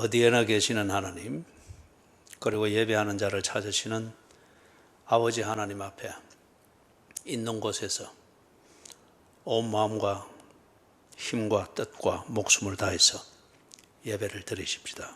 어디에나 계시는 하나님, 그리고 예배하는 자를 찾으시는 아버지 하나님 앞에 있는 곳에서 온 마음과 힘과 뜻과 목숨을 다해서 예배를 드리십시다.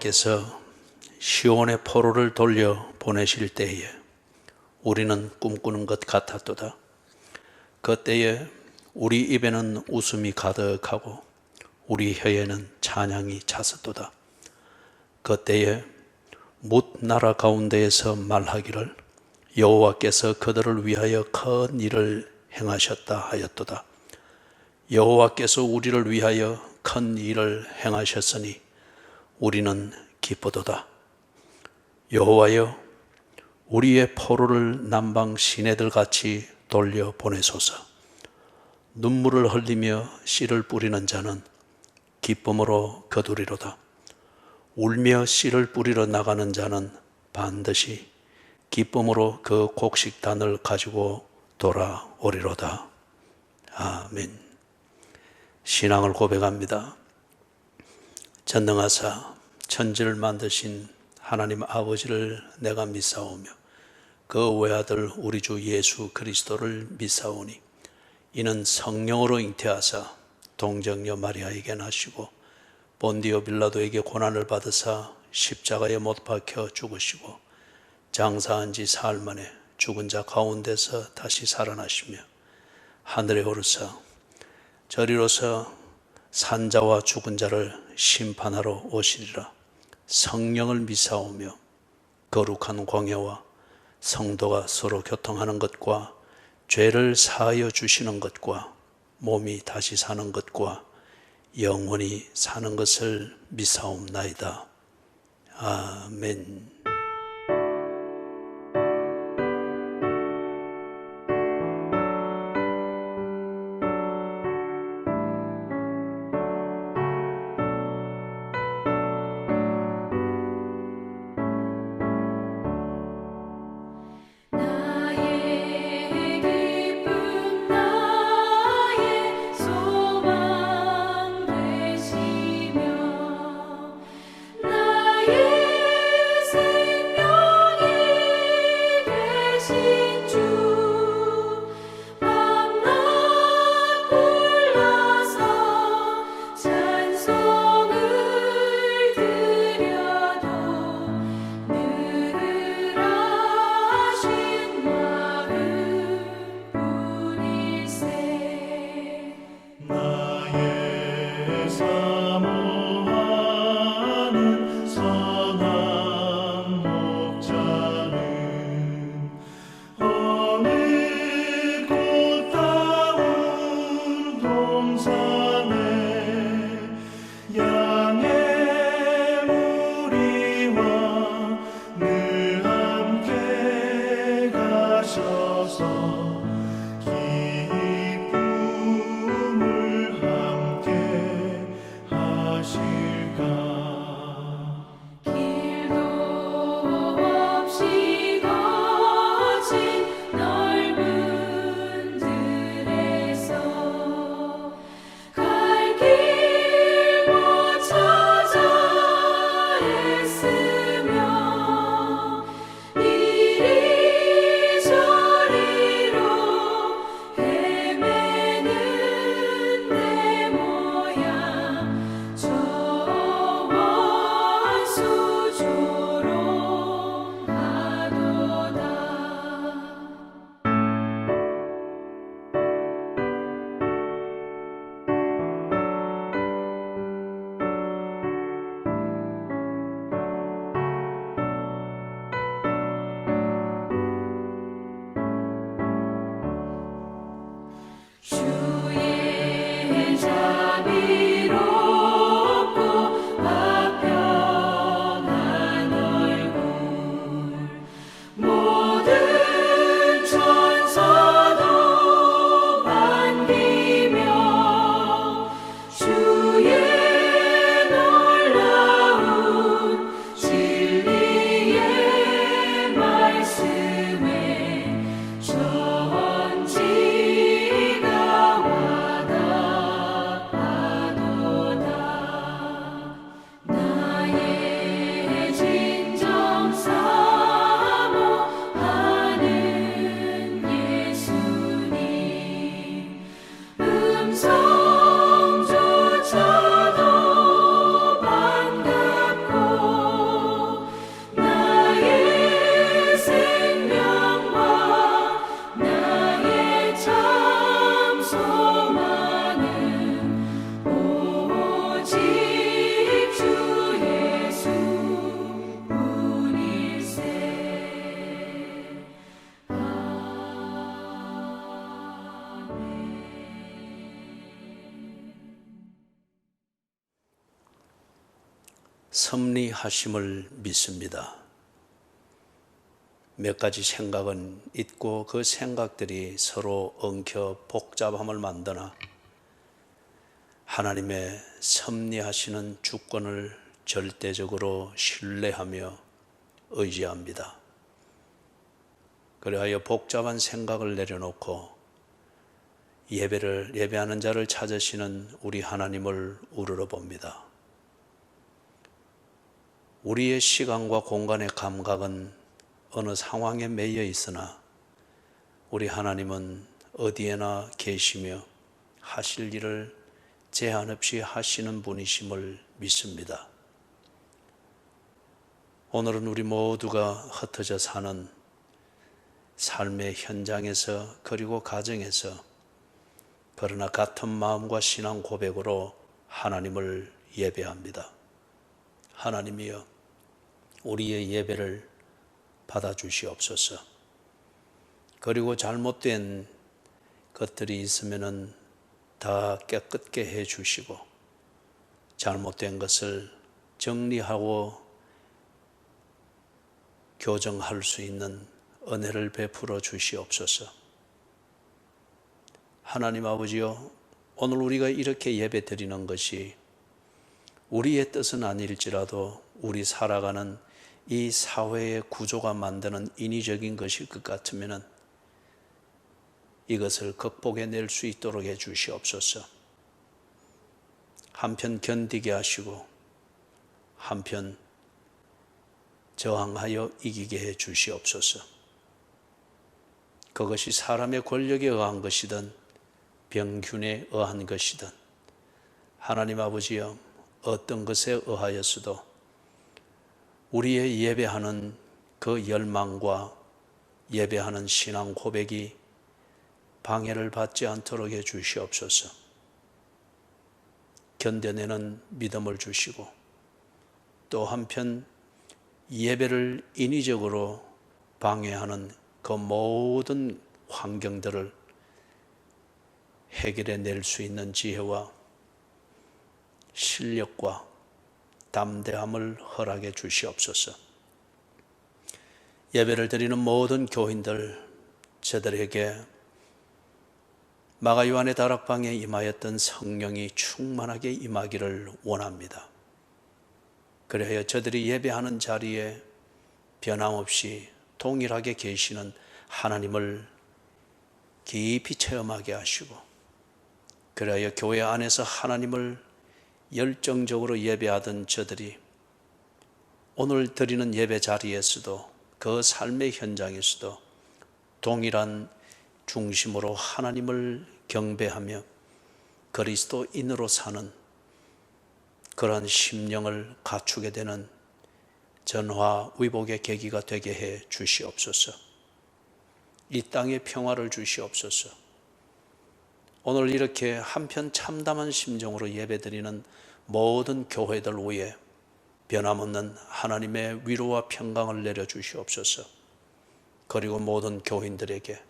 여호와께서 시온의 포로를 돌려 보내실 때에 우리는 꿈꾸는 것 같았도다. 그 때에 우리 입에는 웃음이 가득하고 우리 혀에는 찬양이 찼었도다. 그 때에 뭇 나라 가운데에서 말하기를 여호와께서 그들을 위하여 큰 일을 행하셨다 하였도다. 여호와께서 우리를 위하여 큰 일을 행하셨으니 우리는 기쁘도다. 여호와여, 우리의 포로를 남방 시내들 같이 돌려 보내소서. 눈물을 흘리며 씨를 뿌리는 자는 기쁨으로 거두리로다. 울며 씨를 뿌리러 나가는 자는 반드시 기쁨으로 그 곡식단을 가지고 돌아오리로다. 아멘. 신앙을 고백합니다. 전능하사 천지를 만드신 하나님 아버지를 내가 믿사오며 그 외아들 우리 주 예수 그리스도를 믿사오니 이는 성령으로 잉태하사 동정녀 마리아에게 나시고 본디오 빌라도에게 고난을 받으사 십자가에 못 박혀 죽으시고 장사한 지 사흘 만에 죽은 자 가운데서 다시 살아나시며 하늘에 오르사 저리로서 산자와 죽은 자를 심판하러 오시리라. 성령을 믿사오며 거룩한 공예와 성도가 서로 교통하는 것과 죄를 사하여 주시는 것과 몸이 다시 사는 것과 영원히 사는 것을 믿사옵나이다. 아멘. 나의 기쁨 섭리하심을 믿습니다. 몇 가지 생각은 있고 그 생각들이 서로 엉켜 복잡함을 만드나 하나님의 섭리하시는 주권을 절대적으로 신뢰하며 의지합니다. 그리하여 복잡한 생각을 내려놓고 예배하는 자를 찾으시는 우리 하나님을 우러러 봅니다. 우리의 시간과 공간의 감각은 어느 상황에 매여 있으나 우리 하나님은 어디에나 계시며 하실 일을 제한 없이 하시는 분이심을 믿습니다. 오늘은 우리 모두가 흩어져 사는 삶의 현장에서 그리고 가정에서 그러나 같은 마음과 신앙 고백으로 하나님을 예배합니다. 하나님이여, 우리의 예배를 받아주시옵소서. 그리고 잘못된 것들이 있으면 다 깨끗게 해주시고 잘못된 것을 정리하고 교정할 수 있는 은혜를 베풀어 주시옵소서. 하나님 아버지여, 오늘 우리가 이렇게 예배 드리는 것이 우리의 뜻은 아닐지라도 우리 살아가는 이 사회의 구조가 만드는 인위적인 것일 것 같으면 이것을 극복해낼 수 있도록 해 주시옵소서. 한편 견디게 하시고 한편 저항하여 이기게 해 주시옵소서. 그것이 사람의 권력에 의한 것이든 병균에 의한 것이든 하나님 아버지여, 어떤 것에 의하였어도 우리의 예배하는 그 열망과 예배하는 신앙 고백이 방해를 받지 않도록 해 주시옵소서. 견뎌내는 믿음을 주시고 또 한편 예배를 인위적으로 방해하는 그 모든 환경들을 해결해낼 수 있는 지혜와 실력과 담대함을 허락해 주시옵소서. 예배를 드리는 모든 교인들, 저들에게 마가 요한의 다락방에 임하였던 성령이 충만하게 임하기를 원합니다. 그래야 저들이 예배하는 자리에 변함없이 동일하게 계시는 하나님을 깊이 체험하게 하시고, 그래야 교회 안에서 하나님을 열정적으로 예배하던 저들이 오늘 드리는 예배 자리에서도 그 삶의 현장에서도 동일한 중심으로 하나님을 경배하며 그리스도인으로 사는 그러한 심령을 갖추게 되는 전화위복의 계기가 되게 해 주시옵소서. 이 땅에 평화를 주시옵소서. 오늘 이렇게 한편 참담한 심정으로 예배드리는 모든 교회들 위에 변함없는 하나님의 위로와 평강을 내려주시옵소서. 그리고 모든 교인들에게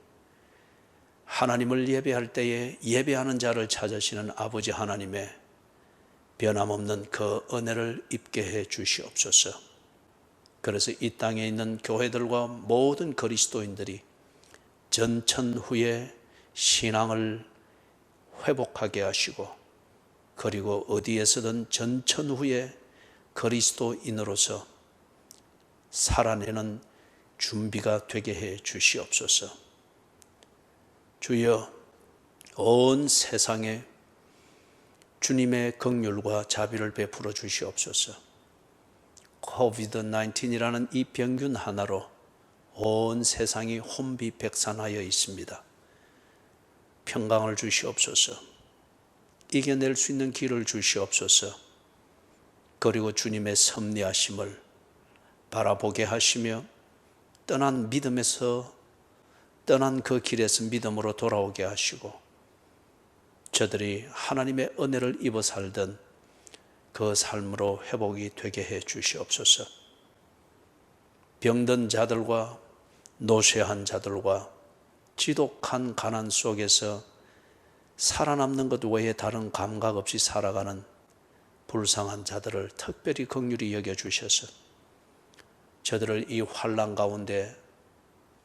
하나님을 예배할 때에 예배하는 자를 찾으시는 아버지 하나님의 변함없는 그 은혜를 입게 해 주시옵소서. 그래서 이 땅에 있는 교회들과 모든 그리스도인들이 전천 후에 신앙을 회복하게 하시고, 그리고 어디에서든 전천 후에 그리스도인으로서 살아내는 준비가 되게 해 주시옵소서. 주여, 온 세상에 주님의 긍휼과 자비를 베풀어 주시옵소서. 코비드-19이라는 이 병균 하나로 온 세상이 혼비백산하여 있습니다. 평강을 주시옵소서. 이겨낼 수 있는 길을 주시옵소서. 그리고 주님의 섭리하심을 바라보게 하시며 떠난 그 길에서 믿음으로 돌아오게 하시고, 저들이 하나님의 은혜를 입어 살던 그 삶으로 회복이 되게 해 주시옵소서. 병든 자들과 노쇠한 자들과 지독한 가난 속에서 살아남는 것 외에 다른 감각 없이 살아가는 불쌍한 자들을 특별히 긍휼히 여겨주셔서 저들을 이 환난 가운데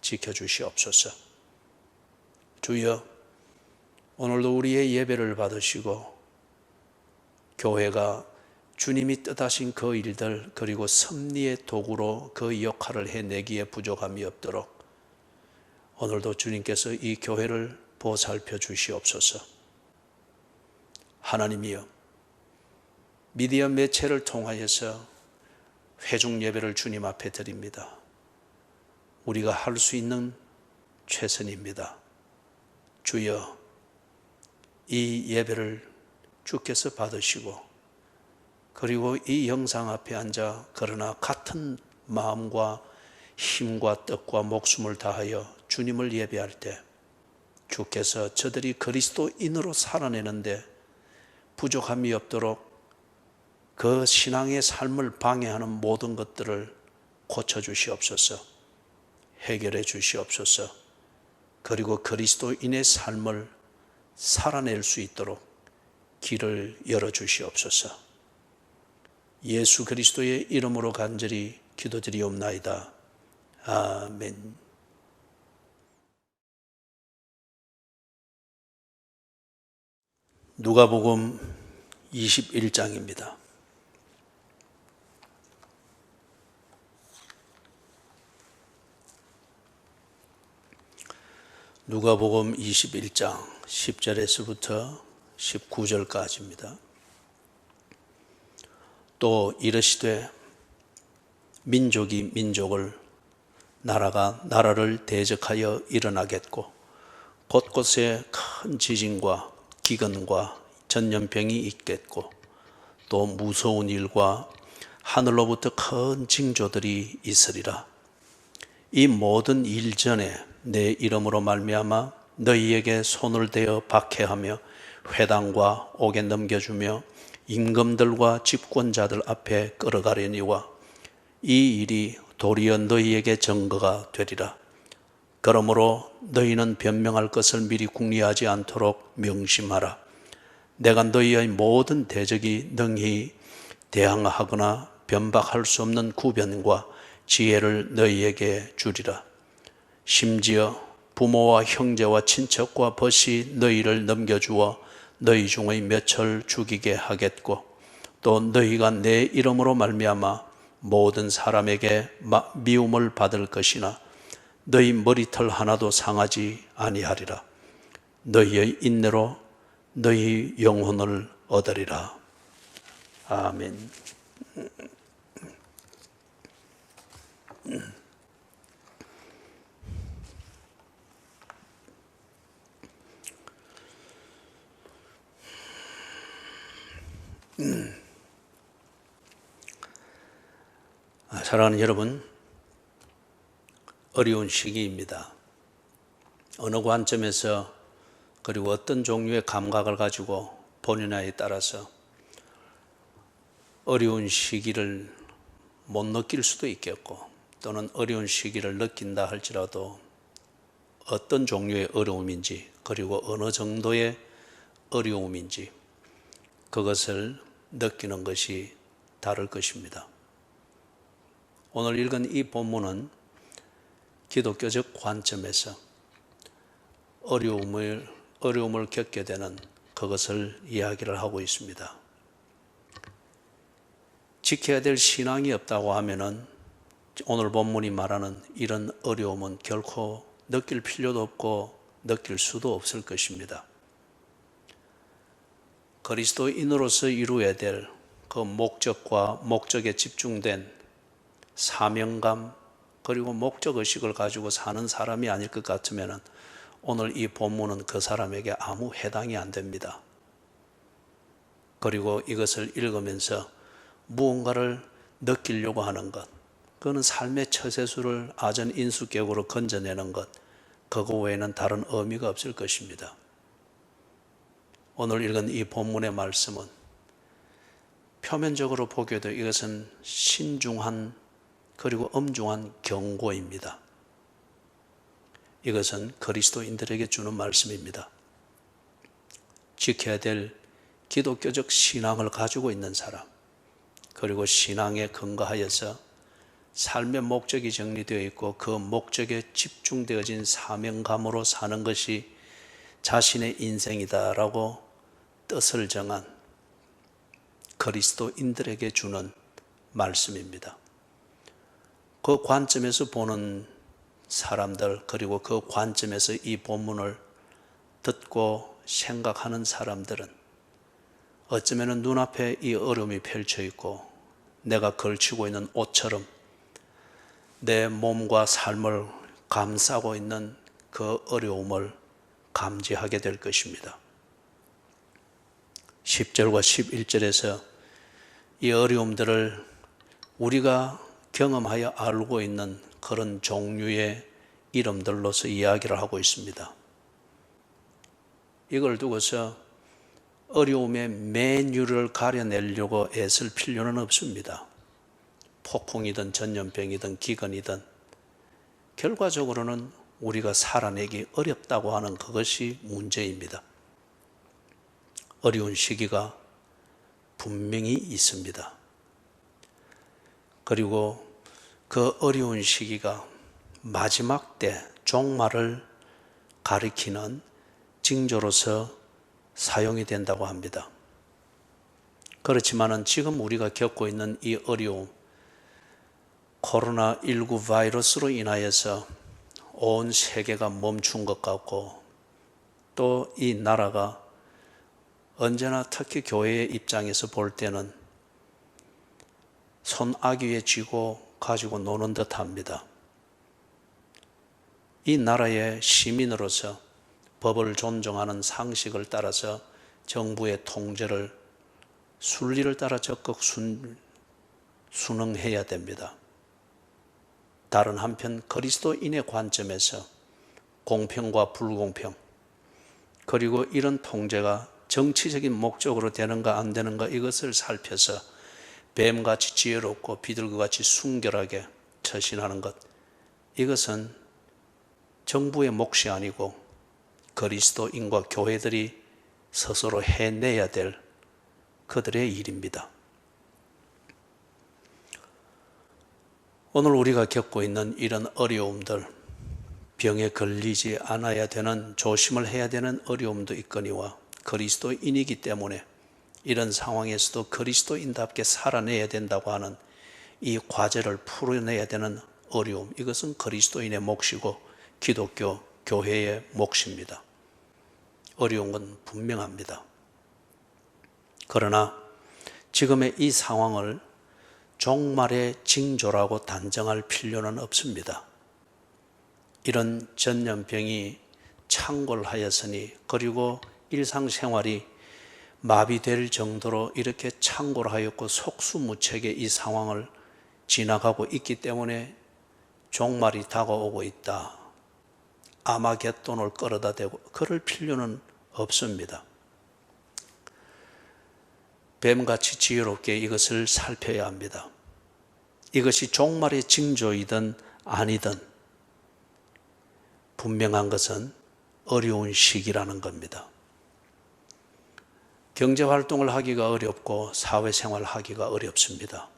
지켜주시옵소서. 주여, 오늘도 우리의 예배를 받으시고 교회가 주님이 뜻하신 그 일들 그리고 섭리의 도구로 그 역할을 해내기에 부족함이 없도록 오늘도 주님께서 이 교회를 보살펴 주시옵소서. 하나님이여, 미디어 매체를 통하여서 회중 예배를 주님 앞에 드립니다. 우리가 할 수 있는 최선입니다. 주여, 이 예배를 주께서 받으시고 그리고 이 영상 앞에 앉아 그러나 같은 마음과 힘과 뜻과 목숨을 다하여 주님을 예배할 때 주께서 저들이 그리스도인으로 살아내는데 부족함이 없도록 그 신앙의 삶을 방해하는 모든 것들을 고쳐주시옵소서. 해결해 주시옵소서. 그리고 그리스도인의 삶을 살아낼 수 있도록 길을 열어주시옵소서. 예수 그리스도의 이름으로 간절히 기도드리옵나이다. 아멘. 누가복음 21장입니다. 누가복음 21장 10절에서부터 19절까지입니다. 또 이르시되 민족이 민족을 나라가 나라를 대적하여 일어나겠고 곳곳에 큰 지진과 기근과 전염병이 있겠고 또 무서운 일과 하늘로부터 큰 징조들이 있으리라. 이 모든 일 전에 내 이름으로 말미암아 너희에게 손을 대어 박해하며 회당과 옥에 넘겨주며 임금들과 집권자들 앞에 끌어가려니와 이 일이 도리어 너희에게 증거가 되리라. 그러므로 너희는 변명할 것을 미리 궁리하지 않도록 명심하라. 내가 너희의 모든 대적이 능히 대항하거나 변박할 수 없는 구변과 지혜를 너희에게 주리라. 심지어 부모와 형제와 친척과 벗이 너희를 넘겨주어 너희 중의 몇을 죽이게 하겠고 또 너희가 내 이름으로 말미암아 모든 사람에게 미움을 받을 것이나 너희 머리털 하나도 상하지 아니하리라. 너희의 인내로 너희 영혼을 얻으리라. 아멘. 사랑하는 여러분, 어려운 시기입니다. 어느 관점에서 그리고 어떤 종류의 감각을 가지고 본인에 따라서 어려운 시기를 못 느낄 수도 있겠고 또는 어려운 시기를 느낀다 할지라도 어떤 종류의 어려움인지 그리고 어느 정도의 어려움인지 그것을 느끼는 것이 다를 것입니다. 오늘 읽은 이 본문은 기독교적 관점에서 어려움을 겪게 되는 그것을 이야기를 하고 있습니다. 지켜야 될 신앙이 없다고 하면은 오늘 본문이 말하는 이런 어려움은 결코 느낄 필요도 없고 느낄 수도 없을 것입니다. 그리스도인으로서 이루어야 될 그 목적과 목적에 집중된 사명감 그리고 목적의식을 가지고 사는 사람이 아닐 것 같으면 오늘 이 본문은 그 사람에게 아무 해당이 안 됩니다. 그리고 이것을 읽으면서 무언가를 느끼려고 하는 것, 그거는 삶의 처세술을 아전 인수격으로 건져내는 것, 그거 외에는 다른 의미가 없을 것입니다. 오늘 읽은 이 본문의 말씀은 표면적으로 보기에도 이것은 신중한 그리고 엄중한 경고입니다. 이것은 그리스도인들에게 주는 말씀입니다. 지켜야 될 기독교적 신앙을 가지고 있는 사람, 그리고 신앙에 근거하여서 삶의 목적이 정리되어 있고 그 목적에 집중되어진 사명감으로 사는 것이 자신의 인생이다라고 뜻을 정한 그리스도인들에게 주는 말씀입니다. 그 관점에서 보는 사람들, 그리고 그 관점에서 이 본문을 듣고 생각하는 사람들은 어쩌면 눈앞에 이 어려움이 펼쳐 있고 내가 걸치고 있는 옷처럼 내 몸과 삶을 감싸고 있는 그 어려움을 감지하게 될 것입니다. 10절과 11절에서 이 어려움들을 우리가 경험하여 알고 있는 그런 종류의 이름들로서 이야기를 하고 있습니다. 이걸 두고서 어려움의 메뉴를 가려내려고 애쓸 필요는 없습니다. 폭풍이든 전염병이든 기근이든 결과적으로는 우리가 살아내기 어렵다고 하는 그것이 문제입니다. 어려운 시기가 분명히 있습니다. 그리고 그 어려운 시기가 마지막 때 종말을 가리키는 징조로서 사용이 된다고 합니다. 그렇지만은 지금 우리가 겪고 있는 이 어려움, 코로나19 바이러스로 인하여서 온 세계가 멈춘 것 같고 또 이 나라가 언제나 특히 교회의 입장에서 볼 때는 손아귀에 쥐고 가지고 노는 듯 합니다. 이 나라의 시민으로서 법을 존중하는 상식을 따라서 정부의 통제를 순리를 따라 적극 순응해야 됩니다. 다른 한편 그리스도인의 관점에서 공평과 불공평, 그리고 이런 통제가 정치적인 목적으로 되는가 안 되는가 이것을 살펴서 뱀같이 지혜롭고 비둘기같이 순결하게 처신하는 것, 이것은 정부의 몫이 아니고 그리스도인과 교회들이 스스로 해내야 될 그들의 일입니다. 오늘 우리가 겪고 있는 이런 어려움들, 병에 걸리지 않아야 되는, 조심을 해야 되는 어려움도 있거니와 그리스도인이기 때문에 이런 상황에서도 그리스도인답게 살아내야 된다고 하는 이 과제를 풀어내야 되는 어려움, 이것은 그리스도인의 몫이고 기독교 교회의 몫입니다. 어려운 건 분명합니다. 그러나 지금의 이 상황을 종말의 징조라고 단정할 필요는 없습니다. 이런 전염병이 창궐하였으니, 그리고 일상생활이 마비될 정도로 이렇게 창궐하였고 속수무책의 이 상황을 지나가고 있기 때문에 종말이 다가오고 있다, 아마겟돈을 끌어다 대고 그럴 필요는 없습니다. 뱀같이 지혜롭게 이것을 살펴야 합니다. 이것이 종말의 징조이든 아니든 분명한 것은 어려운 시기라는 겁니다. 경제활동을 하기가 어렵고 사회생활을 하기가 어렵습니다.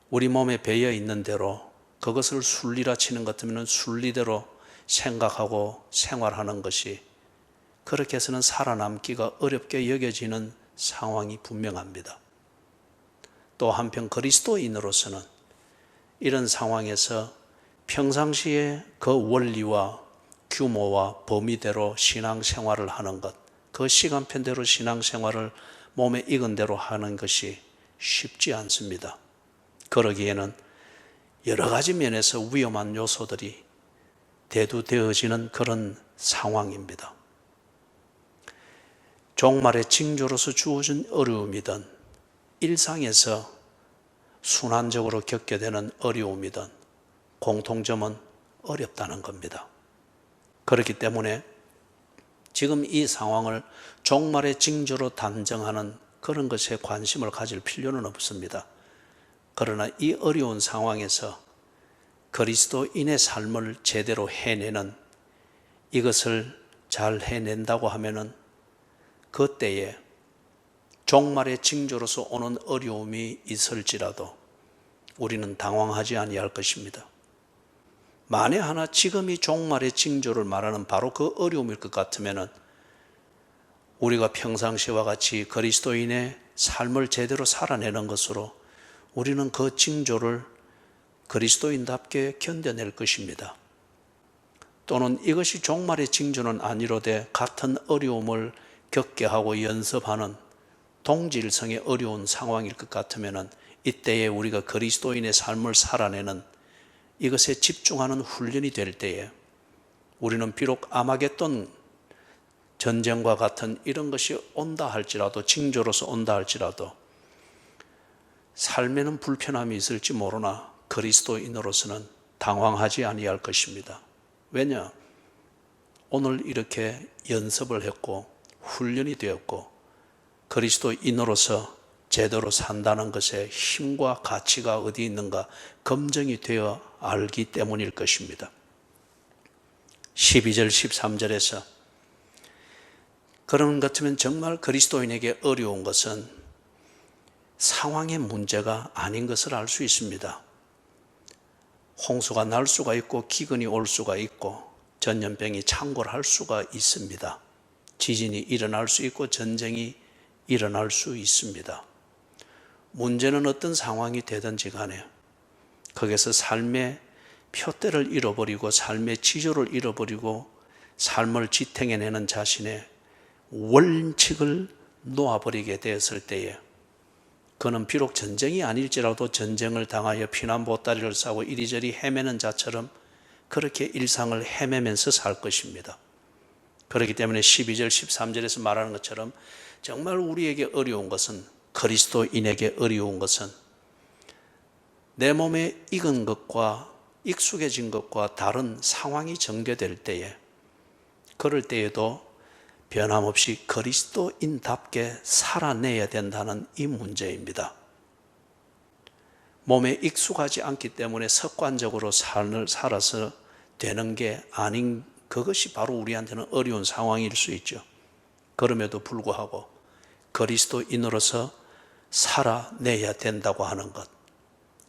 우리 몸에 배어 있는 대로 그것을 순리라 치는 것 같으면 순리대로 생각하고 생활하는 것이, 그렇게 해서는 살아남기가 어렵게 여겨지는 상황이 분명합니다. 또 한편 그리스도인으로서는 이런 상황에서 평상시에 그 원리와 규모와 범위대로 신앙생활을 하는 것, 그 시간편대로 신앙생활을 몸에 익은 대로 하는 것이 쉽지 않습니다. 그러기에는 여러 가지 면에서 위험한 요소들이 대두되어지는 그런 상황입니다. 종말의 징조로서 주어진 어려움이든 일상에서 순환적으로 겪게 되는 어려움이든 공통점은 어렵다는 겁니다. 그렇기 때문에 지금 이 상황을 종말의 징조로 단정하는 그런 것에 관심을 가질 필요는 없습니다. 그러나 이 어려운 상황에서 그리스도인의 삶을 제대로 해내는, 이것을 잘 해낸다고 하면은 그때에 종말의 징조로서 오는 어려움이 있을지라도 우리는 당황하지 아니할 것입니다. 만에 하나 지금이 종말의 징조를 말하는 바로 그 어려움일 것 같으면 우리가 평상시와 같이 그리스도인의 삶을 제대로 살아내는 것으로 우리는 그 징조를 그리스도인답게 견뎌낼 것입니다. 또는 이것이 종말의 징조는 아니로되 같은 어려움을 겪게 하고 연습하는 동질성의 어려운 상황일 것 같으면 이때에 우리가 그리스도인의 삶을 살아내는 이것에 집중하는 훈련이 될 때에 우리는 비록 아마겟돈 전쟁과 같은 이런 것이 온다 할지라도, 징조로서 온다 할지라도 삶에는 불편함이 있을지 모르나 그리스도인으로서는 당황하지 아니할 것입니다. 왜냐? 오늘 이렇게 연습을 했고 훈련이 되었고 그리스도인으로서 제대로 산다는 것에 힘과 가치가 어디 있는가 검증이 되어 알기 때문일 것입니다. 12절 13절에서 그런 것 같으면 정말 그리스도인에게 어려운 것은 상황의 문제가 아닌 것을 알 수 있습니다. 홍수가 날 수가 있고 기근이 올 수가 있고 전염병이 창궐할 수가 있습니다. 지진이 일어날 수 있고 전쟁이 일어날 수 있습니다. 문제는 어떤 상황이 되든지 간에 거기서 삶의 표대를 잃어버리고 삶의 지조를 잃어버리고 삶을 지탱해내는 자신의 원칙을 놓아버리게 되었을 때에 그는 비록 전쟁이 아닐지라도 전쟁을 당하여 피난 보따리를 싸고 이리저리 헤매는 자처럼 그렇게 일상을 헤매면서 살 것입니다. 그렇기 때문에 12절 13절에서 말하는 것처럼 정말 우리에게 어려운 것은, 그리스도인에게 어려운 것은 내 몸에 익은 것과 익숙해진 것과 다른 상황이 전개될 때에 그럴 때에도 변함없이 그리스도인답게 살아내야 된다는 이 문제입니다. 몸에 익숙하지 않기 때문에 습관적으로 삶을 살아서 되는 게 아닌 그것이 바로 우리한테는 어려운 상황일 수 있죠. 그럼에도 불구하고 그리스도인으로서 살아내야 된다고 하는 것,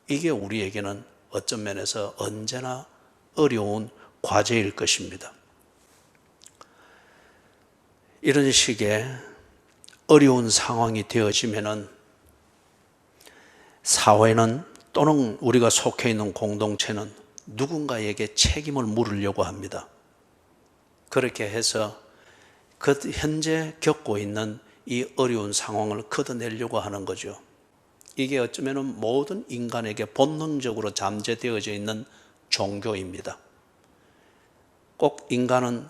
이게 우리에게는 어떤 면에서 언제나 어려운 과제일 것입니다. 이런 식의 어려운 상황이 되어지면은 사회는 또는 우리가 속해 있는 공동체는 누군가에게 책임을 물으려고 합니다. 그렇게 해서 그 현재 겪고 있는 이 어려운 상황을 걷어내려고 하는 거죠. 이게 어쩌면 모든 인간에게 본능적으로 잠재되어져 있는 종교입니다. 꼭 인간은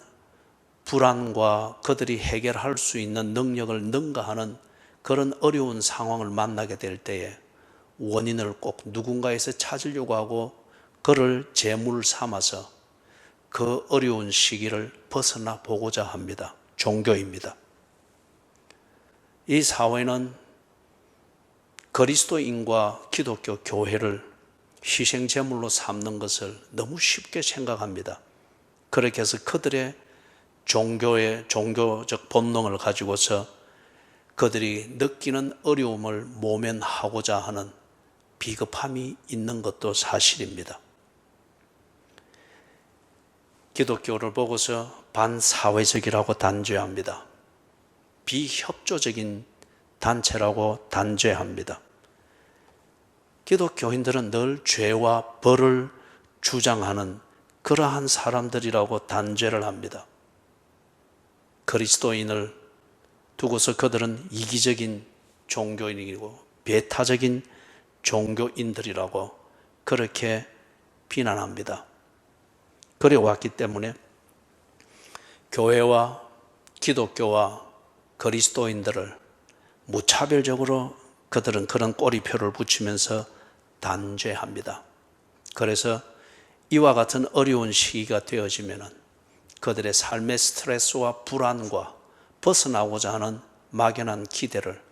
불안과 그들이 해결할 수 있는 능력을 능가하는 그런 어려운 상황을 만나게 될 때에 원인을 꼭 누군가에서 찾으려고 하고 그를 제물 삼아서 그 어려운 시기를 벗어나 보고자 합니다. 종교입니다. 이 사회는 그리스도인과 기독교 교회를 희생제물로 삼는 것을 너무 쉽게 생각합니다. 그렇게 해서 그들의 종교적 본능을 가지고서 그들이 느끼는 어려움을 모면하고자 하는 비겁함이 있는 것도 사실입니다. 기독교를 보고서 반사회적이라고 단죄합니다. 비협조적인 단체라고 단죄합니다. 기독교인들은 늘 죄와 벌을 주장하는 그러한 사람들이라고 단죄를 합니다. 그리스도인을 두고서 그들은 이기적인 종교인이고 배타적인 종교인들이라고 그렇게 비난합니다. 그래 왔기 때문에 교회와 기독교와 그리스도인들을 무차별적으로 그들은 그런 꼬리표를 붙이면서 단죄합니다. 그래서 이와 같은 어려운 시기가 되어지면 그들의 삶의 스트레스와 불안과 벗어나고자 하는 막연한 기대를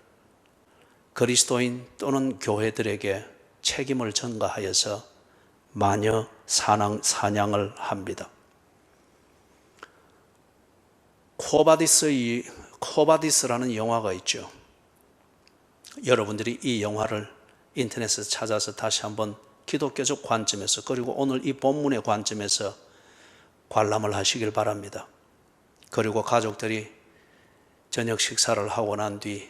그리스도인 또는 교회들에게 책임을 전가하여서 마녀 사냥을 합니다. 코바디스라는 영화가 있죠. 여러분들이 이 영화를 인터넷에서 찾아서 다시 한번 기독교적 관점에서, 그리고 오늘 이 본문의 관점에서 관람을 하시길 바랍니다. 그리고 가족들이 저녁 식사를 하고 난 뒤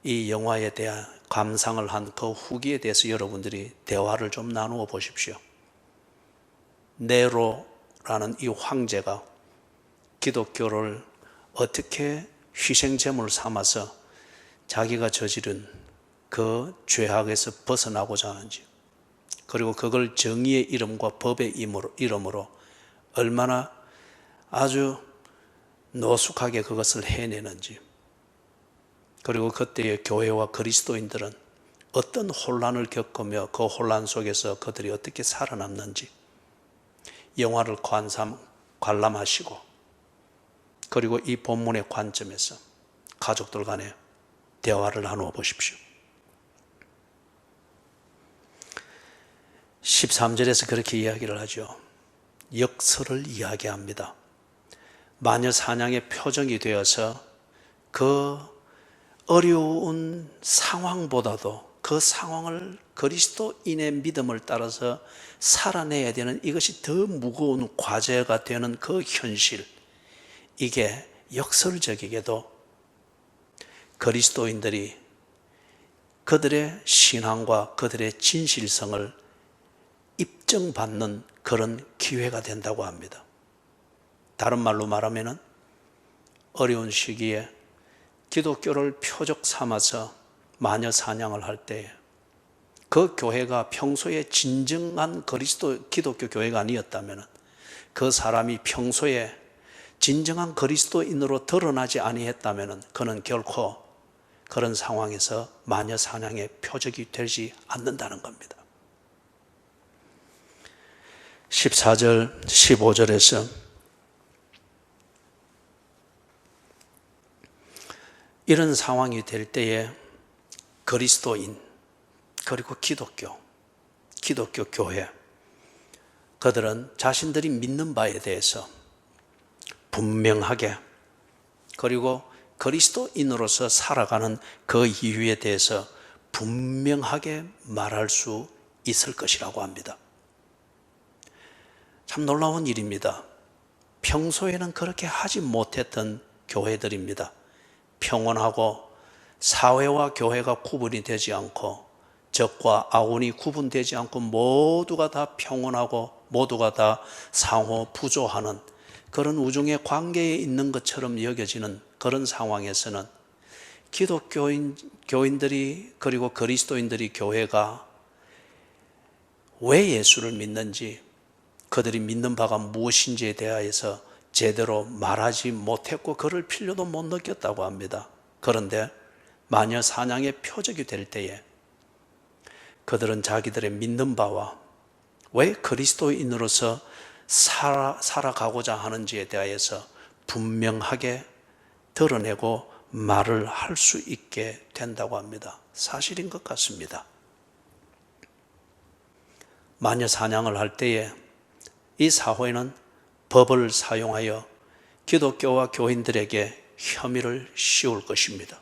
이 영화에 대한 감상을 한 그 후기에 대해서 여러분들이 대화를 좀 나누어 보십시오. 네로라는 이 황제가 기독교를 어떻게 희생제물 삼아서 자기가 저지른 그 죄악에서 벗어나고자 하는지, 그리고 그걸 정의의 이름과 법의 이름으로 얼마나 아주 노숙하게 그것을 해내는지, 그리고 그때의 교회와 그리스도인들은 어떤 혼란을 겪으며 그 혼란 속에서 그들이 어떻게 살아남는지 영화를 관람하시고, 그리고 이 본문의 관점에서 가족들 간에 대화를 나누어 보십시오. 13절에서 그렇게 이야기를 하죠. 역설을 이야기합니다. 마녀 사냥의 표적이 되어서 그 어려운 상황보다도 그 상황을 그리스도인의 믿음을 따라서 살아내야 되는, 이것이 더 무거운 과제가 되는 그 현실, 이게 역설적이게도 그리스도인들이 그들의 신앙과 그들의 진실성을 입증받는 그런 기회가 된다고 합니다. 다른 말로 말하면 어려운 시기에 기독교를 표적 삼아서 마녀 사냥을 할 때에 그 교회가 평소에 진정한 기독교 교회가 아니었다면, 그 사람이 평소에 진정한 그리스도인으로 드러나지 아니했다면 그는 결코 그런 상황에서 마녀 사냥의 표적이 되지 않는다는 겁니다. 14절, 15절에서 이런 상황이 될 때에 그리스도인, 그리고 기독교 교회, 그들은 자신들이 믿는 바에 대해서 분명하게, 그리고 그리스도인으로서 살아가는 그 이유에 대해서 분명하게 말할 수 있을 것이라고 합니다. 참 놀라운 일입니다. 평소에는 그렇게 하지 못했던 교회들입니다. 평온하고 사회와 교회가 구분이 되지 않고 적과 아군이 구분되지 않고 모두가 다 평온하고 모두가 다 상호 부조하는 그런 우중의 관계에 있는 것처럼 여겨지는 그런 상황에서는 교인들이, 그리고 그리스도인들이, 교회가 왜 예수를 믿는지, 그들이 믿는 바가 무엇인지에 대하여서 제대로 말하지 못했고 그럴 필요도 못 느꼈다고 합니다. 그런데 마녀 사냥의 표적이 될 때에 그들은 자기들의 믿는 바와 왜 그리스도인으로서 살아가고자 하는지에 대하여서 분명하게 드러내고 말을 할 수 있게 된다고 합니다. 사실인 것 같습니다. 마녀 사냥을 할 때에 이 사회는 법을 사용하여 기독교와 교인들에게 혐의를 씌울 것입니다.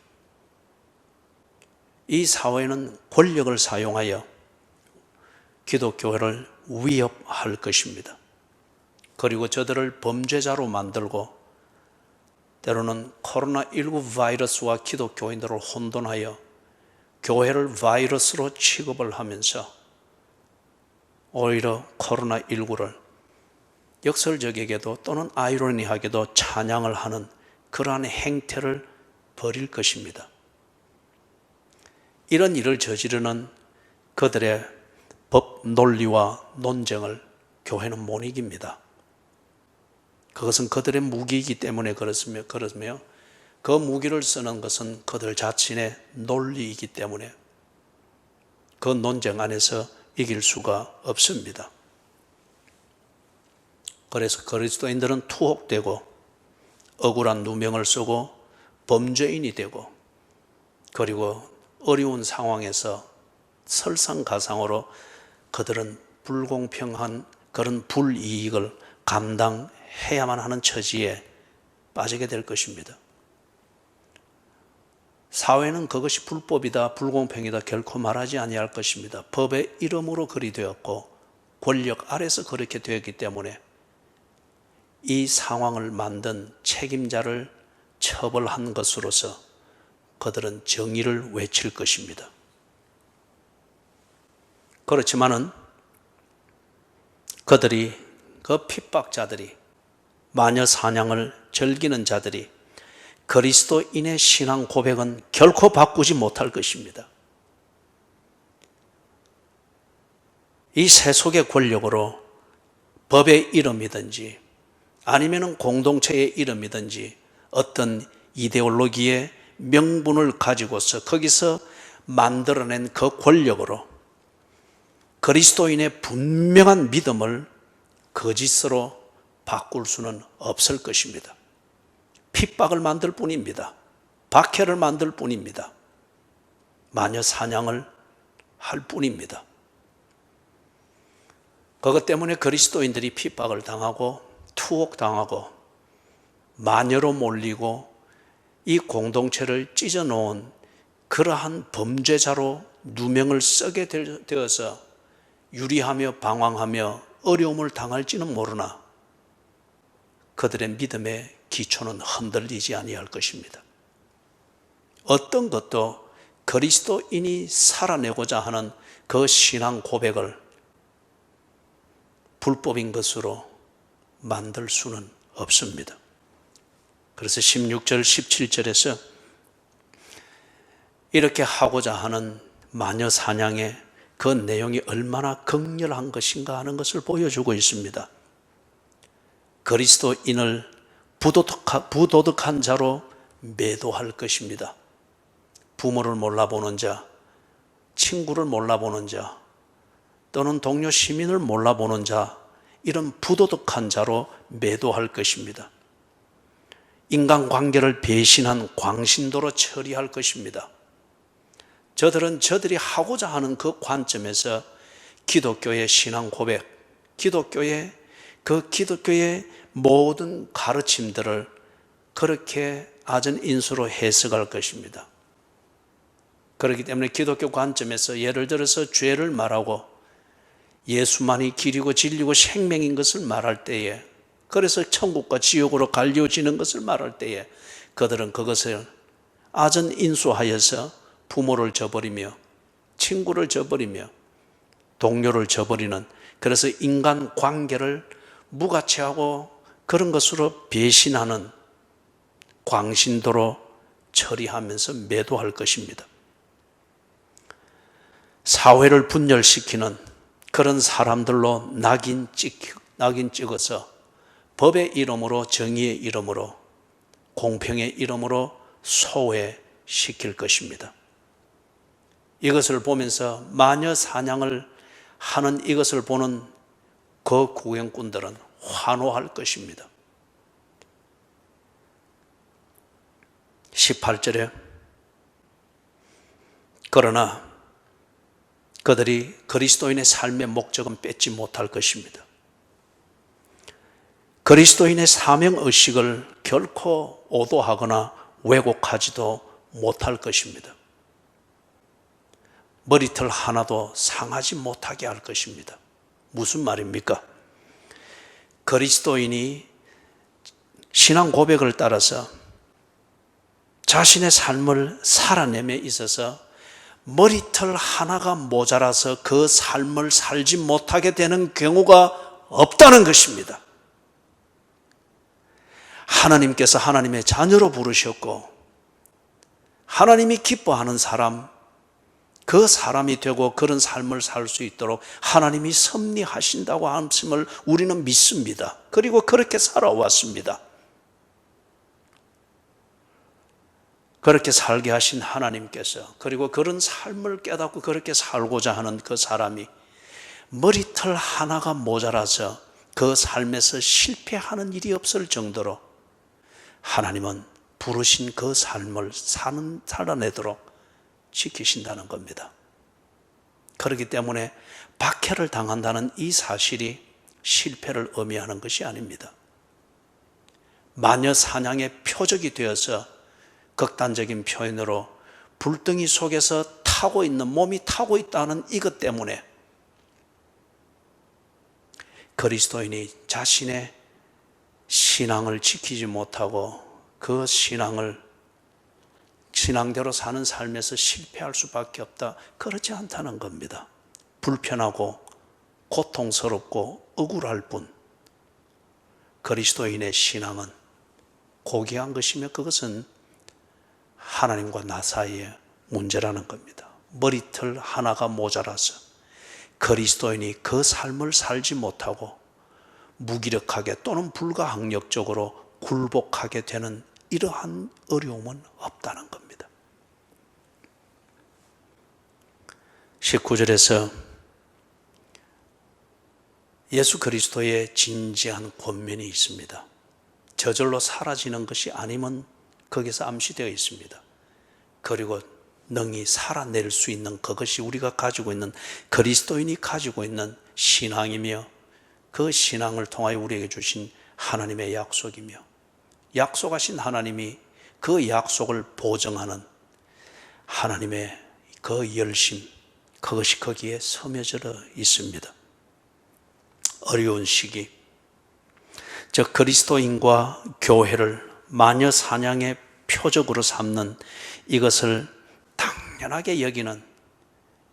이 사회는 권력을 사용하여 기독교를 위협할 것입니다. 그리고 저들을 범죄자로 만들고 때로는 코로나19 바이러스와 기독교인들을 혼돈하여 교회를 바이러스로 취급을 하면서 오히려 코로나19를 역설적이게도 또는 아이러니하게도 찬양을 하는 그러한 행태를 벌일 것입니다. 이런 일을 저지르는 그들의 법 논리와 논쟁을 교회는 못 이깁니다. 그것은 그들의 무기이기 때문에 그렇으며 그 무기를 쓰는 것은 그들 자신의 논리이기 때문에 그 논쟁 안에서 이길 수가 없습니다. 그래서 그리스도인들은 투옥되고 억울한 누명을 쓰고 범죄인이 되고, 그리고 어려운 상황에서 설상가상으로 그들은 불공평한 그런 불이익을 감당해야만 하는 처지에 빠지게 될 것입니다. 사회는 그것이 불법이다, 불공평이다 결코 말하지 아니할 것입니다. 법의 이름으로 그리 되었고 권력 아래서 그렇게 되었기 때문에 이 상황을 만든 책임자를 처벌한 것으로서 그들은 정의를 외칠 것입니다. 그렇지만은 그들이, 그 핍박자들이, 마녀 사냥을 즐기는 자들이 그리스도인의 신앙 고백은 결코 바꾸지 못할 것입니다. 이 세속의 권력으로 법의 이름이든지 아니면 공동체의 이름이든지 어떤 이데올로기의 명분을 가지고서 거기서 만들어낸 그 권력으로 그리스도인의 분명한 믿음을 거짓으로 바꿀 수는 없을 것입니다. 핍박을 만들 뿐입니다. 박해를 만들 뿐입니다. 마녀 사냥을 할 뿐입니다. 그것 때문에 그리스도인들이 핍박을 당하고 투옥당하고 마녀로 몰리고 이 공동체를 찢어놓은 그러한 범죄자로 누명을 쓰게 되어서 유리하며 방황하며 어려움을 당할지는 모르나 그들의 믿음의 기초는 흔들리지 아니할 것입니다. 어떤 것도 그리스도인이 살아내고자 하는 그 신앙 고백을 불법인 것으로 만들 수는 없습니다. 그래서 16절, 17절에서 이렇게 하고자 하는 마녀 사냥의 그 내용이 얼마나 극렬한 것인가 하는 것을 보여주고 있습니다. 그리스도인을 부도덕한 자로 매도할 것입니다. 부모를 몰라보는 자, 친구를 몰라보는 자, 또는 동료 시민을 몰라보는 자, 이런 부도덕한 자로 매도할 것입니다. 인간관계를 배신한 광신도로 처리할 것입니다. 저들은 저들이 하고자 하는 그 관점에서 기독교의 신앙 고백, 기독교의 모든 가르침들을 그렇게 아전 인수로 해석할 것입니다. 그렇기 때문에 기독교 관점에서 예를 들어서 죄를 말하고 예수만이 길이고 진리고 생명인 것을 말할 때에, 그래서 천국과 지옥으로 갈려지는 것을 말할 때에 그들은 그것을 아전 인수하여서 부모를 저버리며 친구를 저버리며 동료를 저버리는, 그래서 인간 관계를 무가치하고 그런 것으로 배신하는 광신도로 처리하면서 매도할 것입니다. 사회를 분열시키는 그런 사람들로 낙인 찍어서 법의 이름으로, 정의의 이름으로, 공평의 이름으로 소외시킬 것입니다. 이것을 보면서 마녀 사냥을 하는 이것을 보는 그 구경꾼들은 환호할 것입니다. 18절에 그러나 그들이 그리스도인의 삶의 목적은 뺏지 못할 것입니다. 그리스도인의 사명의식을 결코 오도하거나 왜곡하지도 못할 것입니다. 머리털 하나도 상하지 못하게 할 것입니다. 무슨 말입니까? 그리스도인이 신앙 고백을 따라서 자신의 삶을 살아냄에 있어서 머리털 하나가 모자라서 그 삶을 살지 못하게 되는 경우가 없다는 것입니다. 하나님께서 하나님의 자녀로 부르셨고 하나님이 기뻐하는 사람, 그 사람이 되고 그런 삶을 살 수 있도록 하나님이 섭리하신다고 함을 우리는 믿습니다. 그리고 그렇게 살아왔습니다. 그렇게 살게 하신 하나님께서, 그리고 그런 삶을 깨닫고 그렇게 살고자 하는 그 사람이 머리털 하나가 모자라서 그 삶에서 실패하는 일이 없을 정도로 하나님은 부르신 그 삶을 살아내도록 지키신다는 겁니다. 그렇기 때문에 박해를 당한다는 이 사실이 실패를 의미하는 것이 아닙니다. 마녀 사냥의 표적이 되어서 극단적인 표현으로 불덩이 속에서 타고 있는, 몸이 타고 있다는 이것 때문에 그리스도인이 자신의 신앙을 지키지 못하고 그 신앙대로 사는 삶에서 실패할 수밖에 없다. 그렇지 않다는 겁니다. 불편하고 고통스럽고 억울할 뿐 그리스도인의 신앙은 고귀한 것이며 그것은 하나님과 나 사이의 문제라는 겁니다. 머리털 하나가 모자라서 그리스도인이 그 삶을 살지 못하고 무기력하게 또는 불가항력적으로 굴복하게 되는 이러한 어려움은 없다는 겁니다. 19절에서 예수 그리스도의 진지한 권면이 있습니다. 저절로 사라지는 것이 아니면 거기서 암시되어 있습니다. 그리고 능히 살아낼 수 있는 그것이 우리가 가지고 있는, 그리스도인이 가지고 있는 신앙이며 그 신앙을 통하여 우리에게 주신 하나님의 약속이며 약속하신 하나님이 그 약속을 보증하는 하나님의 그 열심, 그것이 거기에 스며져 있습니다. 어려운 시기, 즉 그리스도인과 교회를 마녀 사냥의 표적으로 삼는 이것을 당연하게 여기는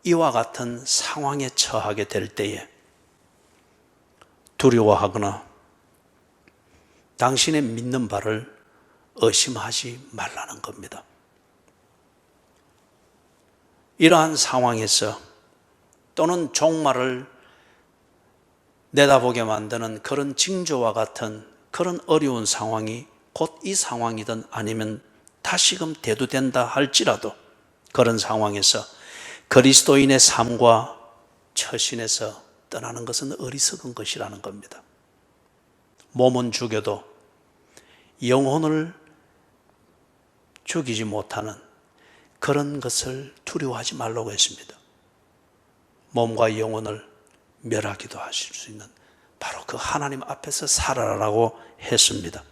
이와 같은 상황에 처하게 될 때에 두려워하거나 당신의 믿는 바를 의심하지 말라는 겁니다. 이러한 상황에서 또는 종말을 내다보게 만드는 그런 징조와 같은 그런 어려운 상황이 곧 이 상황이든 아니면 다시금 대두된다 할지라도 그런 상황에서 그리스도인의 삶과 처신에서 떠나는 것은 어리석은 것이라는 겁니다. 몸은 죽여도 영혼을 죽이지 못하는 그런 것을 두려워하지 말라고 했습니다. 몸과 영혼을 멸하기도 하실 수 있는 바로 그 하나님 앞에서 살아라라고 했습니다.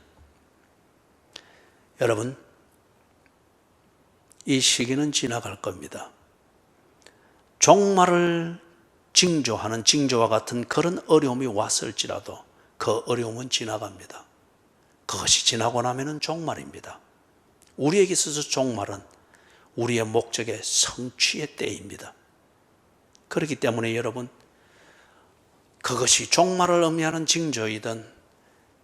여러분, 이 시기는 지나갈 겁니다. 종말을 징조하는 징조와 같은 그런 어려움이 왔을지라도 그 어려움은 지나갑니다. 그것이 지나고 나면은 종말입니다. 우리에게 있어서 종말은 우리의 목적의 성취의 때입니다. 그렇기 때문에 여러분, 그것이 종말을 의미하는 징조이든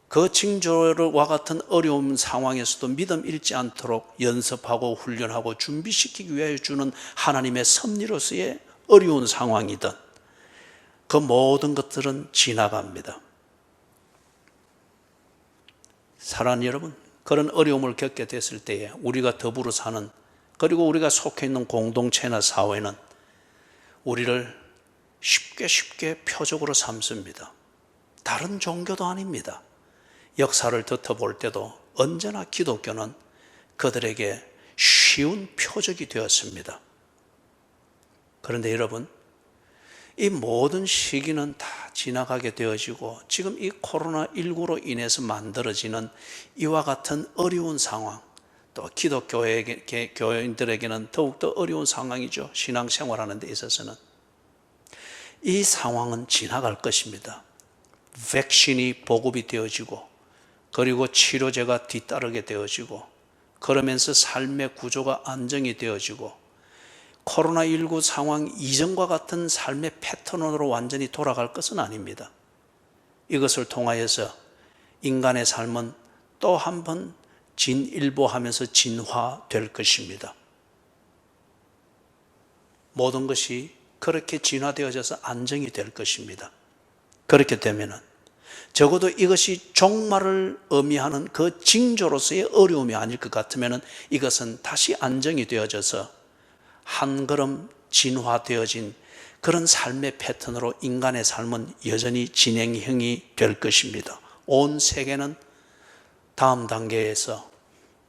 그 징조와 같은 어려운 상황에서도 믿음 잃지 않도록 연습하고 훈련하고 준비시키기 위하여 주는 하나님의 섭리로서의 어려운 상황이든 그 모든 것들은 지나갑니다. 사랑하는 여러분, 그런 어려움을 겪게 됐을 때에 우리가 더불어 사는, 그리고 우리가 속해 있는 공동체나 사회는 우리를 쉽게 표적으로 삼습니다. 다른 종교도 아닙니다. 역사를 덧볼 때도 언제나 기독교는 그들에게 쉬운 표적이 되었습니다. 그런데 여러분, 이 모든 시기는 다 지나가게 되어지고 지금 이 코로나19로 인해서 만들어지는 이와 같은 어려운 상황, 또 교인들에게는 더욱더 어려운 상황이죠. 신앙생활하는 데 있어서는. 이 상황은 지나갈 것입니다. 백신이 보급이 되어지고 그리고 치료제가 뒤따르게 되어지고 그러면서 삶의 구조가 안정이 되어지고 코로나19 상황 이전과 같은 삶의 패턴으로 완전히 돌아갈 것은 아닙니다. 이것을 통하여서 인간의 삶은 또 한 번 진일보하면서 진화될 것입니다. 모든 것이 그렇게 진화되어져서 안정이 될 것입니다. 그렇게 되면은 적어도 이것이 종말을 의미하는 그 징조로서의 어려움이 아닐 것 같으면은 이것은 다시 안정이 되어져서 한 걸음 진화되어진 그런 삶의 패턴으로 인간의 삶은 여전히 진행형이 될 것입니다. 온 세계는 다음 단계에서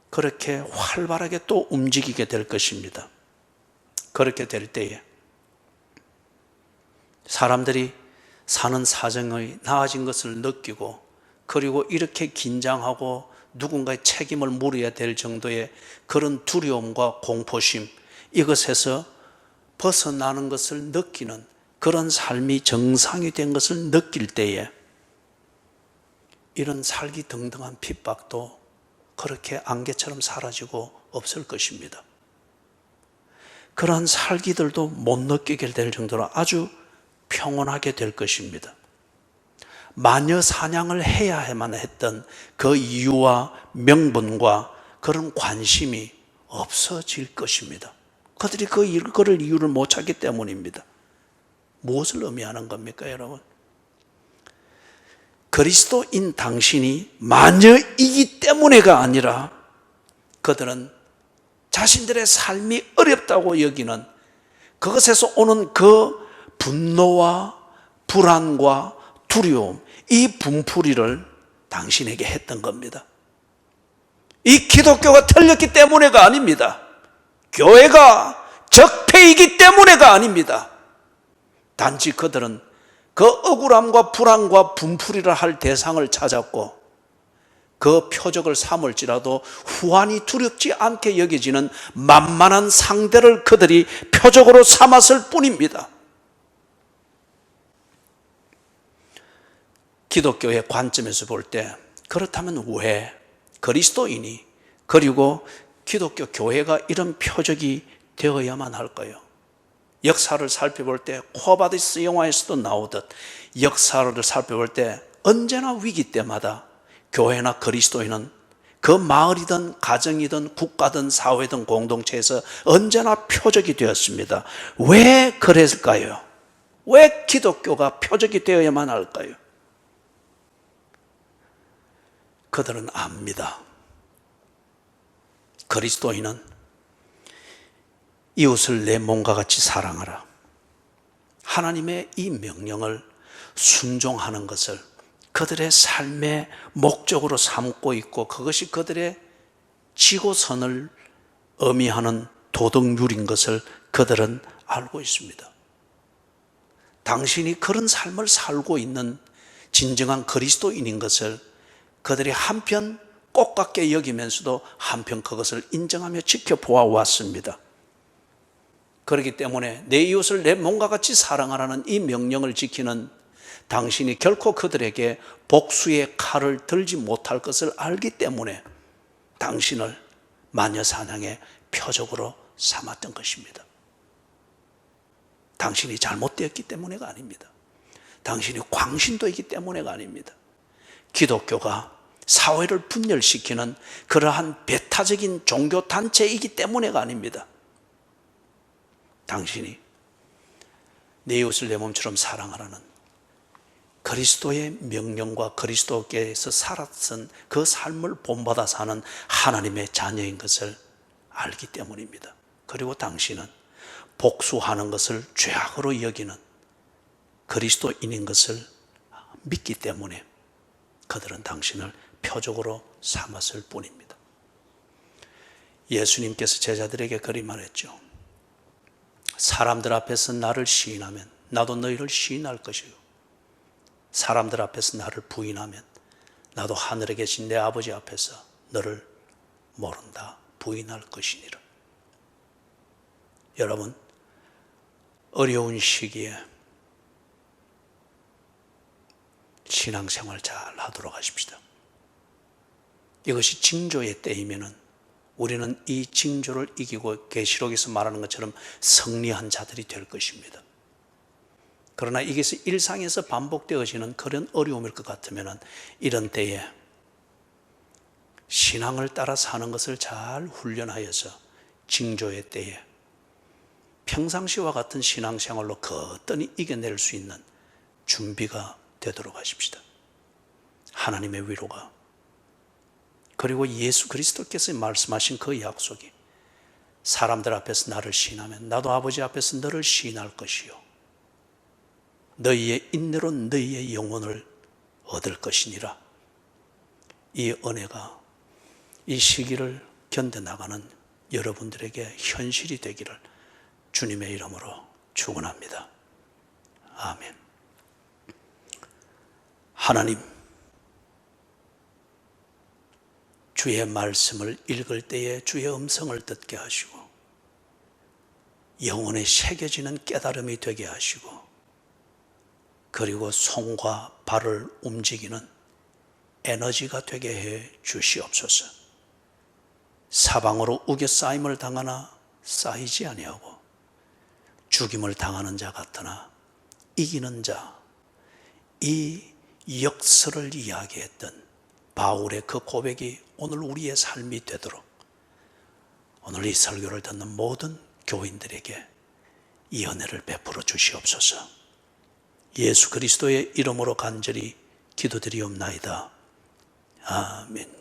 그렇게 활발하게 또 움직이게 될 것입니다. 그렇게 될 때에 사람들이 사는 사정이 나아진 것을 느끼고 그리고 이렇게 긴장하고 누군가의 책임을 물어야 될 정도의 그런 두려움과 공포심, 이것에서 벗어나는 것을 느끼는 그런 삶이 정상이 된 것을 느낄 때에 이런 살기 등등한 핍박도 그렇게 안개처럼 사라지고 없을 것입니다. 그러한 살기들도 못 느끼게 될 정도로 아주 평온하게 될 것입니다. 마녀 사냥을 해야만 했던 그 이유와 명분과 그런 관심이 없어질 것입니다. 그들이 그걸 이유를 못 찾기 때문입니다. 무엇을 의미하는 겁니까, 여러분? 그리스도인 당신이 마녀이기 때문에가 아니라 그들은 자신들의 삶이 어렵다고 여기는 그것에서 오는 그 분노와 불안과 두려움, 이 분풀이를 당신에게 했던 겁니다. 이 기독교가 틀렸기 때문에가 아닙니다. 교회가 적폐이기 때문에가 아닙니다. 단지 그들은 그 억울함과 불안과 분풀이를 할 대상을 찾았고 그 표적을 삼을지라도 후환이 두렵지 않게 여겨지는 만만한 상대를 그들이 표적으로 삼았을 뿐입니다. 기독교의 관점에서 볼 때 그렇다면 왜 그리스도인이 그리고 기독교 교회가 이런 표적이 되어야만 할까요? 역사를 살펴볼 때 코바디스 영화에서도 나오듯 역사를 살펴볼 때 언제나 위기 때마다 교회나 그리스도인은 그 마을이든 가정이든 국가든 사회든 공동체에서 언제나 표적이 되었습니다. 왜 그랬을까요? 왜 기독교가 표적이 되어야만 할까요? 그들은 압니다. 그리스도인은 이웃을 내 몸과 같이 사랑하라. 하나님의 이 명령을 순종하는 것을 그들의 삶의 목적으로 삼고 있고 그것이 그들의 지고선을 의미하는 도덕률인 것을 그들은 알고 있습니다. 당신이 그런 삶을 살고 있는 진정한 그리스도인인 것을 그들이 한편 꽃같게 여기면서도 한편 그것을 인정하며 지켜보아 왔습니다. 그렇기 때문에 내 이웃을 내 몸과 같이 사랑하라는 이 명령을 지키는 당신이 결코 그들에게 복수의 칼을 들지 못할 것을 알기 때문에 당신을 마녀 사냥의 표적으로 삼았던 것입니다. 당신이 잘못되었기 때문에가 아닙니다. 당신이 광신도이기 때문에가 아닙니다. 기독교가 사회를 분열시키는 그러한 배타적인 종교단체이기 때문에가 아닙니다. 당신이 내 이웃을 내 몸처럼 사랑하라는 그리스도의 명령과 그리스도께서 살았던 그 삶을 본받아 사는 하나님의 자녀인 것을 알기 때문입니다. 그리고 당신은 복수하는 것을 죄악으로 여기는 그리스도인인 것을 믿기 때문에 그들은 당신을 표적으로 삼았을 뿐입니다. 예수님께서 제자들에게 그리 말했죠. 사람들 앞에서 나를 시인하면 나도 너희를 시인할 것이요. 사람들 앞에서 나를 부인하면 나도 하늘에 계신 내 아버지 앞에서 너를 모른다 부인할 것이니라. 여러분, 어려운 시기에 신앙생활 잘 하도록 하십시다. 이것이 징조의 때이면은 우리는 이 징조를 이기고 계시록에서 말하는 것처럼 승리한 자들이 될 것입니다. 그러나 이것이 일상에서 반복되어지는 그런 어려움일 것 같으면 이런 때에 신앙을 따라 사는 것을 잘 훈련하여서 징조의 때에 평상시와 같은 신앙생활로 거뜬히 이겨낼 수 있는 준비가 되도록 하십시다. 하나님의 위로가 그리고 예수 그리스도께서 말씀하신 그 약속이 사람들 앞에서 나를 시인하면 나도 아버지 앞에서 너를 시인할 것이요 너희의 인내로 너희의 영혼을 얻을 것이니라. 이 은혜가 이 시기를 견뎌나가는 여러분들에게 현실이 되기를 주님의 이름으로 축원합니다. 아멘. 하나님, 주의 말씀을 읽을 때에 주의 음성을 듣게 하시고 영혼에 새겨지는 깨달음이 되게 하시고, 그리고 손과 발을 움직이는 에너지가 되게 해 주시옵소서. 사방으로 우겨싸임을 당하나 쌓이지 아니하고 죽임을 당하는 자 같으나 이기는 자, 이 역설을 이야기했던 바울의 그 고백이 오늘 우리의 삶이 되도록 오늘 이 설교를 듣는 모든 교인들에게 이 은혜를 베풀어 주시옵소서. 예수 그리스도의 이름으로 간절히 기도드리옵나이다. 아멘.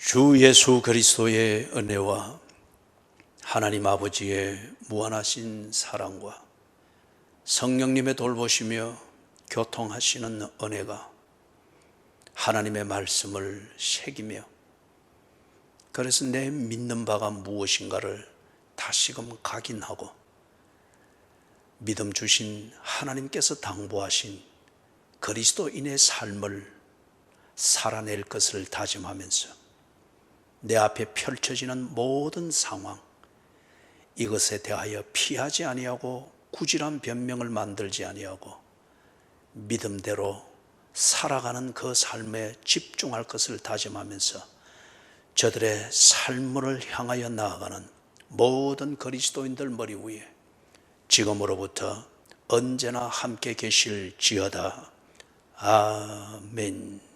주 예수 그리스도의 은혜와 하나님 아버지의 무한하신 사랑과 성령님의 돌보시며 교통하시는 은혜가 하나님의 말씀을 새기며 그래서 내 믿는 바가 무엇인가를 다시금 각인하고 믿음 주신 하나님께서 당부하신 그리스도인의 삶을 살아낼 것을 다짐하면서 내 앞에 펼쳐지는 모든 상황, 이것에 대하여 피하지 아니하고 구질한 변명을 만들지 아니하고 믿음대로 살아가는 그 삶에 집중할 것을 다짐하면서 저들의 삶을 향하여 나아가는 모든 그리스도인들 머리 위에 지금으로부터 언제나 함께 계실지어다. 아멘.